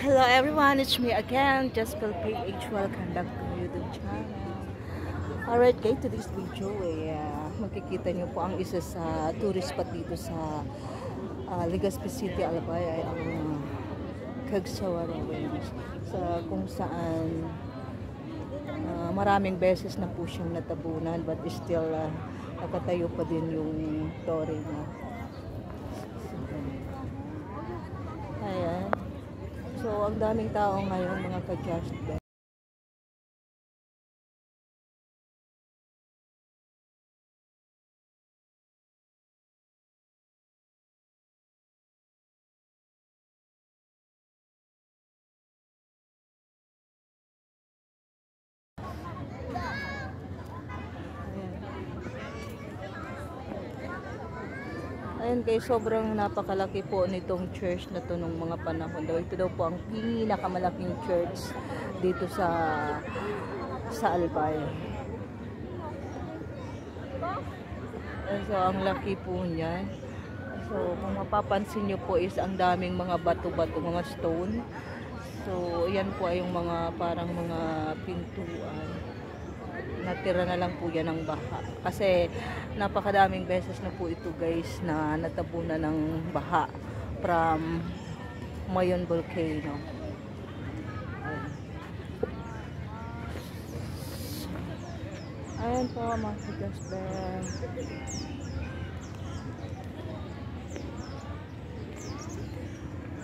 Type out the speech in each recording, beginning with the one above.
Hello everyone, it's me again, Jespel PH. Welcome back to my YouTube channel. Alright guys, today's video makikita nyo po ang isa sa tourist spot dito sa Legazpi City, Albay ay ang Cagsawa Ruins, kung saan maraming beses na po siyang natabunan but still nakatayo pa din yung tore niya. Ayan. So, ang daming tao ngayon, mga ka-just guys. Ayan guys, sobrang napakalaki po nitong church na to nung mga panahon daw. Ito daw po ang pinakamalaking church dito sa Albay. So, ang laki po niyan. So, kung mapapansin nyo po is ang daming mga bato-bato, mga stone. So, yan po ay yung mga parang mga pintuan. Natira na lang po yan ng baha. Kasi napakadaming beses na po ito guys na natabunan ng baha from Mayon Volcano. Ayan po mga ka-just.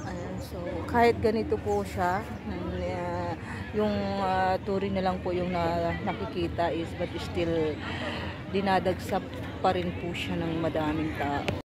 Ayan, so kahit ganito po siya, yung turi na lang po yung nakikita is but still dinadagsa pa rin po siya ng madaming tao.